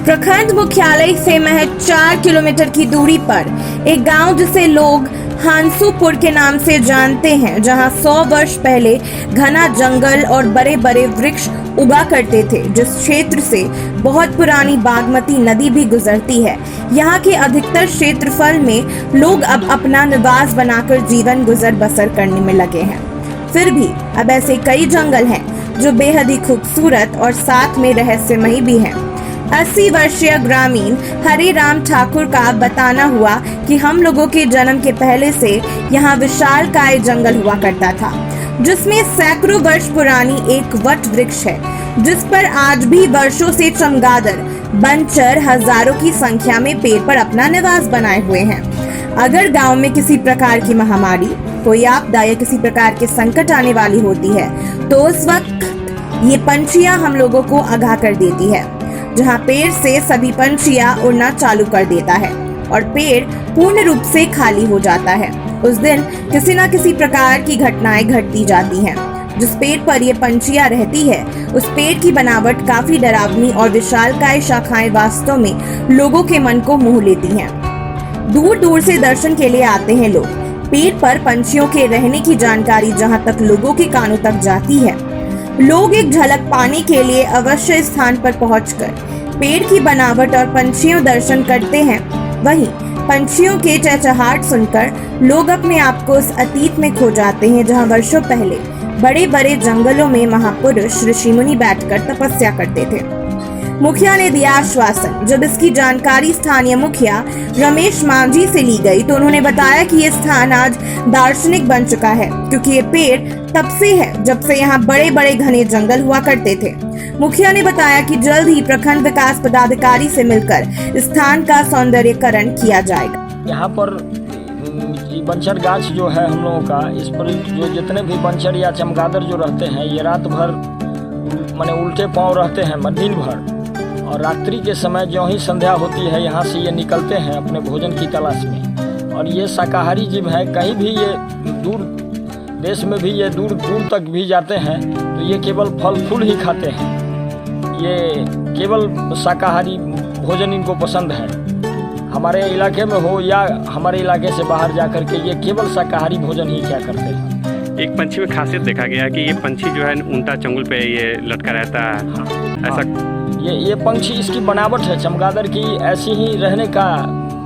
प्रखंड मुख्यालय से महज 4 किलोमीटर की दूरी पर एक गांव जिसे लोग हांसूपुर के नाम से जानते हैं, जहां 100 वर्ष पहले घना जंगल और बड़े बड़े वृक्ष उगा करते थे, जिस क्षेत्र से बहुत पुरानी बागमती नदी भी गुजरती है। यहाँ के अधिकतर क्षेत्रफल में लोग अब अपना निवास बनाकर जीवन गुजर बसर करने में लगे हैं। फिर भी अब ऐसे कई जंगल हैं जो बेहद ही खूबसूरत और साथ में रहस्यमयी भी हैं। 80 वर्षीय ग्रामीण हरे राम ठाकुर का बताना हुआ कि हम लोगों के जन्म के पहले से यहाँ विशालकाय जंगल हुआ करता था, जिसमें सैकड़ों वर्ष पुरानी एक वट वृक्ष है, जिस पर आज भी वर्षों से चमगादड़ बनचर हजारों की संख्या में पेड़ पर अपना निवास बनाए हुए हैं। अगर गांव में किसी प्रकार की महामारी, कोई आपदा या किसी प्रकार के संकट आने वाली होती है, तो उस वक्त ये पंछियां हम लोगों को आगाह कर देती है, जहां पेड़ से सभी पंछियां उड़ना चालू कर देता है और पेड़ पूर्ण रूप से खाली हो जाता है। उस दिन किसी न किसी प्रकार की घटनाएं घटती जाती हैं। जिस पेड़ पर ये पंछियां रहती है, उस पेड़ की बनावट काफी डरावनी और विशालकाय शाखाएं वास्तव में लोगों के मन को मोह लेती हैं। दूर दूर से दर्शन के लिए आते हैं लोग। पेड़ पर पंछियों के रहने की जानकारी जहां तक लोगों के कानों तक जाती है, लोग एक झलक पाने के लिए अवश्य स्थान पर पहुंचकर पेड़ की बनावट और पंछियों दर्शन करते हैं। वहीं पंछियों के चहचहाट सुनकर लोग अपने आप को उस अतीत में खो जाते हैं, जहां वर्षों पहले बड़े बड़े जंगलों में महापुरुष ऋषि मुनि बैठकर तपस्या करते थे। मुखिया ने दिया आश्वासन। जब इसकी जानकारी स्थानीय मुखिया रमेश मांझी से ली गई, तो उन्होंने बताया कि ये स्थान आज दार्शनिक बन चुका है, क्योंकि ये पेड़ तब से है जब से यहाँ बड़े बड़े घने जंगल हुआ करते थे। मुखिया ने बताया कि जल्द ही प्रखंड विकास पदाधिकारी से मिलकर स्थान का सौंदर्यीकरण किया जाएगा। यहाँ पर बंचर गाछ जो है हम लोगों का, इस पर जो जितने भी बंचर या चमगादड़ जो रहते हैं, ये रात भर माने उल्टे पांव रहते हैं दिन भर, और रात्रि के समय जो ही संध्या होती है, यहाँ से ये निकलते हैं अपने भोजन की तलाश में। और ये शाकाहारी जीव है, कहीं भी ये दूर देश में भी ये दूर दूर तक भी जाते हैं तो ये केवल फल फूल ही खाते हैं। ये केवल शाकाहारी भोजन इनको पसंद है। हमारे इलाके में हो या हमारे इलाके से बाहर जा कर के ये केवल शाकाहारी भोजन ही क्या करते हैं। एक पंछी में खासियत देखा गया कि ये पंछी जो है उल्टा चंगुल पे ये लटका रहता है। हाँ, ऐसा ये पंछी, इसकी बनावट है चमगादड़ की, ऐसी ही रहने का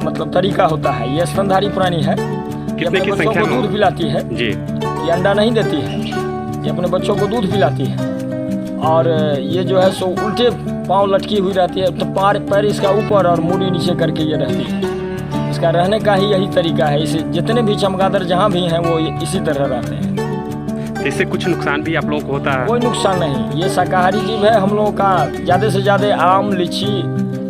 मतलब तरीका होता है। ये स्तनधारी प्राणी है। कितने की संख्या में दूध पिलाती है जी, ये अंडा नहीं देती है, ये अपने बच्चों को दूध पिलाती है। और ये जो है सो उल्टे पांव लटकी हुई रहती है, तो पैर इसका ऊपर और मुड़ी नीचे करके ये रहती है। इसका रहने का ही यही तरीका है। इसे जितने भी चमगादड़ जहाँ भी हैं वो इसी तरह रहते हैं। इससे कुछ नुकसान भी आप लोगों को होता है? कोई नुकसान नहीं। ये शाकाहारी जीव है। हम लोगों का ज़्यादा से ज़्यादा आम लीची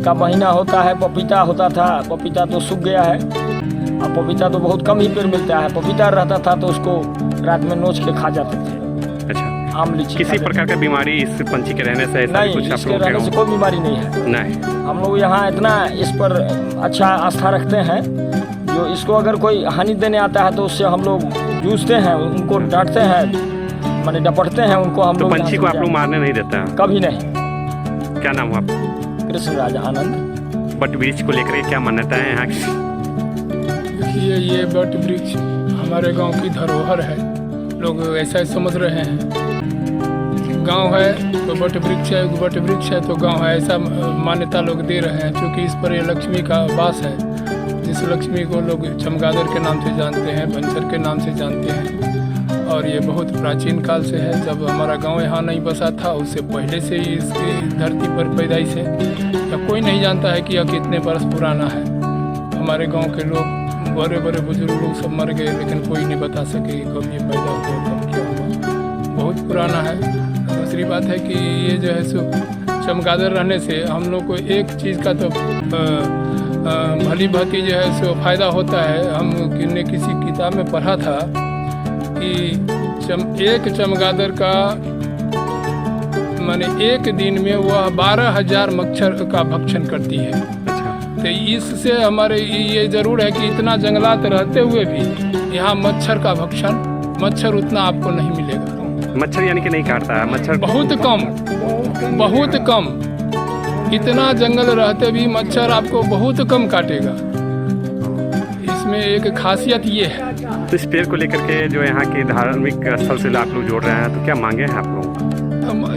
का महीना होता है, पपीता होता था, पपीता तो सूख गया है। अब पपीता तो बहुत कम ही पेड़ मिलता है। पपीता रहता था तो उसको रात में नोच के खा जाते थे। अच्छा, आम लीची किसी प्रकार का बीमारी इस पंछी के रहने से ऐसा नहीं, कुछ आप इसके लोगों रहने से कोई बीमारी नहीं है। नहीं, हम लोग यहाँ इतना इस पर अच्छा आस्था रखते हैं, जो इसको अगर कोई हानि देने आता है तो उससे हम लोग जूझते हैं, उनको डांटते हैं, माने डपटते हैं उनको। हम लोग पंछी को आप लोग मारने नहीं देते हैं? कभी नहीं। क्या नाम हुआ आपका? कृष्ण राज आनंद। बट वृक्ष को लेकर क्या मान्यता है यहाँ की? ये बट वृक्ष हमारे गांव की धरोहर है। लोग ऐसा समझ रहे हैं गांव है तो बट वृक्ष है, बट वृक्ष है तो गांव है, ऐसा मान्यता लोग दे रहे हैं। क्योंकि इस पर ये लक्ष्मी का वास है, जिस लक्ष्मी को लोग चमगादड़ के नाम से जानते हैं, बंचर के नाम से जानते हैं। और ये बहुत प्राचीन काल से है। जब हमारा गांव यहाँ नहीं बसा था, उससे पहले से ही इसकी धरती पर पैदाइश है। या कोई नहीं जानता है कि यह कितने बरस पुराना है। हमारे गांव के लोग, बड़े बड़े बुजुर्ग लोग सब मर गए, लेकिन कोई नहीं बता सके कब ये पैदा हुआ, कब क्या हुआ। बहुत पुराना है। दूसरी बात है कि ये जो है सो चमगादड़ रहने से हम लोग को एक चीज़ का तो भली भांति जो है सो फायदा होता है। हम किन्ने किसी किताब में पढ़ा था कि एक चमगादड़ का माने एक दिन में वह 12,000 मच्छर का भक्षण करती है। तो इससे हमारे ये ज़रूर है कि इतना जंगलात रहते हुए भी यहाँ मच्छर का भक्षण, मच्छर उतना आपको नहीं मिलेगा। मच्छर यानी कि नहीं काटता है? मच्छर बहुत कम, बहुत कम। इतना जंगल रहते भी मच्छर आपको बहुत कम काटेगा। इसमें एक खासियत ये है। तो इस पेड़ को लेकर के जो यहाँ के धार्मिक स्थल से आप लोग जोड़ रहे हैं, तो क्या मांगे हैं आप लोग?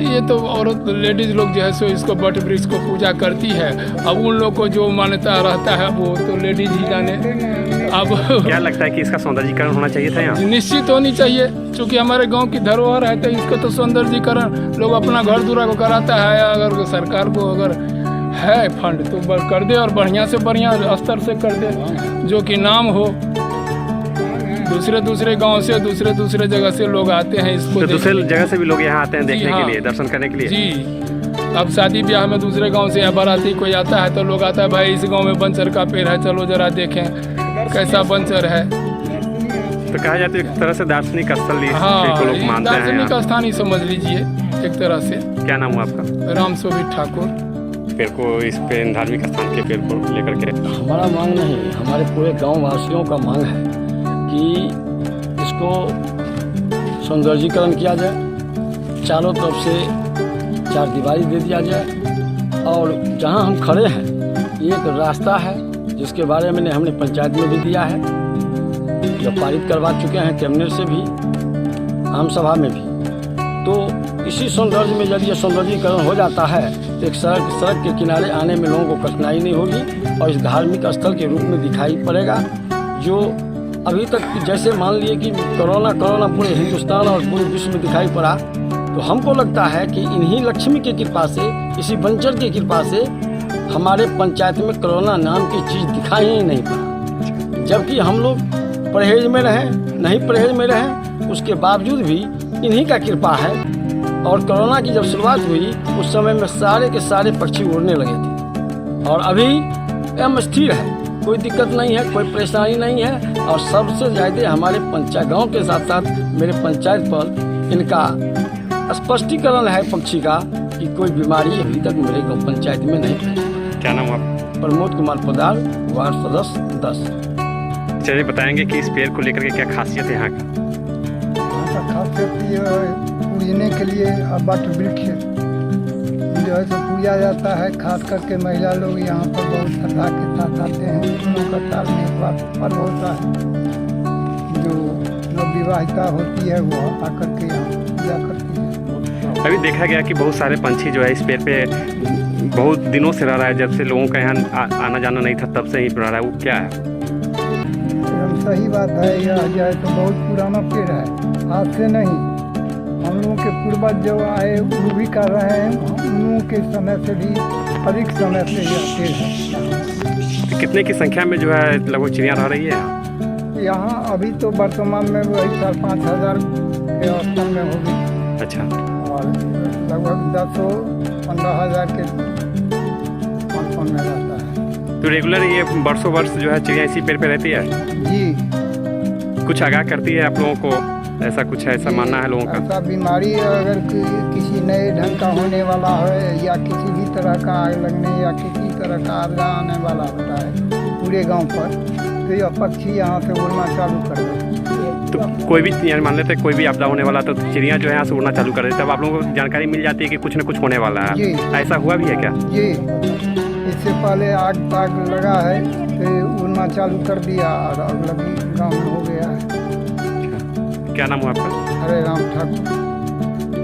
ये तो औरत लेडीज लोग जो है सो इसको बट वृक्ष को पूजा करती है। अब उन लोग को जो मान्यता रहता है वो तो लेडीज ही जाने। अब क्या लगता है कि इसका सौंदर्यीकरण होना चाहिए था यहाँ? निश्चित होनी चाहिए, क्योंकि हमारे गांव की धरोहर है, तो इसका तो सौंदर्यीकरण लोग अपना घर दूरा को कराता है। अगर सरकार को अगर है फंड तो कर दे, और बढ़िया से बढ़िया स्तर से कर दे, जो कि नाम हो। दूसरे गांव से दूसरे जगह से लोग आते हैं इसको। तो दूसरे जगह से भी लोग यहाँ आते हैं देखने हाँ, के लिए, दर्शन करने के लिए? जी। अब शादी ब्याह में दूसरे गांव से या बाराती कोई आता है तो लोग आता है, भाई इस गांव में बंसर का पेड़ है, चलो जरा देखें कैसा बंसर है। तो कहा जाता है एक तरह से दार्शनिक स्थल इस हाँ, पेड़ को लोग मानते हैं। दार्शनिक स्थान ही समझ लीजिए एक तरह से। क्या नाम हुआ आपका? राम शोभित ठाकुर। पेड़ को, इस पे धार्मिक स्थान के पेड़ को लेकर के हमारा मांग नहीं, हमारे पूरे गांव वासियों का मांग है कि इसको सौंदर्यीकरण किया जाए, चारों तरफ से चार दीवारी दे दिया जाए, और जहां हम खड़े हैं एक रास्ता है जिसके बारे में हमने पंचायत में भी दिया है, जो पारित करवा चुके हैं कैबिनेट से भी, आम सभा में भी। तो इसी सौंदर्य में जब ये सौंदर्यीकरण हो जाता है तो एक सड़क के किनारे आने में लोगों को कठिनाई नहीं होगी और इस धार्मिक स्थल के रूप में दिखाई पड़ेगा। जो अभी तक जैसे मान लिए कि कोरोना पूरे हिंदुस्तान और पूरे विश्व में दिखाई पड़ा, तो हमको लगता है कि इन्हीं लक्ष्मी की कृपा से, इसी बंचर की कृपा से हमारे पंचायत में कोरोना नाम की चीज़ दिखाई ही नहीं पड़ा। जबकि हम लोग परहेज में रहें, नहीं परहेज में रहें, उसके बावजूद भी इन्हीं का कृपा है। और कोरोना की जब शुरुआत हुई उस समय में सारे के सारे पक्षी उड़ने लगे थे, और अभी एकदम स्थिर है, कोई दिक्कत नहीं है, कोई परेशानी नहीं है। और सबसे ज़्यादा हमारे गांव के साथ साथ मेरे पंचायत पर इनका स्पष्टीकरण है पक्षी का कि कोई बीमारी अभी तक मेरे गाँव पंचायत में नहीं है। क्या नाम आप? प्रमोद कुमार पदार, वार्ड सदस्य 10। चलिए बताएंगे कि इस पेड़ को लेकर के क्या खासियत है यहाँ का? यहाँ का खासियत ये पूजने के लिए बट वृक्ष जो है तो पूजा जाता है। खास करके महिला लोग यहाँ पर बहुत श्रद्धा के साथ आते हैं। उन का धार्मिक पर्व होता है, जो नवविवाहिता होती है वो आकर के यहाँ पूजा करती है। अभी देखा गया कि बहुत सारे पंछी जो है इस पेड़ पे बहुत दिनों से रह रहा है, जब से लोगों का यहाँ आना जाना नहीं था तब से ही रह रहा है। वो क्या है? एकदम सही बात है। यह जो है तो बहुत पुराना पेड़ है, आज से नहीं। हम लोगों के पूर्वज जो आए वो भी कर रहे हैं, उन लोगों के समय से भी अधिक समय से यह पेड़ है। तो कितने की संख्या में जो है लगभग चिड़िया रह रही है यहाँ? अभी तो वर्तमान में वही 4-5 हज़ार के आसपास में होगी। अच्छा। और लगभग 10-15 हज़ार के आसपास में रहता है। तो रेगुलर ये वर्षों वर्ष जो है चिड़िया इसी पेड़ पे रहती है? जी। कुछ आगाह करती है आप लोगों को? ऐसा कुछ है, ऐसा मानना है लोगों का? ऐसा बीमारी अगर किसी नए ढंग का होने वाला है, या किसी भी तरह का आग लगने या किसी तरह का आपदा आने वाला होता है पूरे गांव पर, तो यह पक्षी यहाँ से उड़ना चालू कर देते। तो कोई भी मान लेते कोई भी आपदा होने वाला तो चिड़िया जो है यहाँ से उड़ना चालू कर देते, तब आप लोगों को जानकारी मिल जाती है कि कुछ न कुछ होने वाला है। जी। ऐसा हुआ भी है क्या? जी, इससे पहले आग लगा है तो उड़ना चालू कर दिया और आग लगी गाँव में हो गया है। क्या नाम हुआ आपका? हरे राम ठाकुर।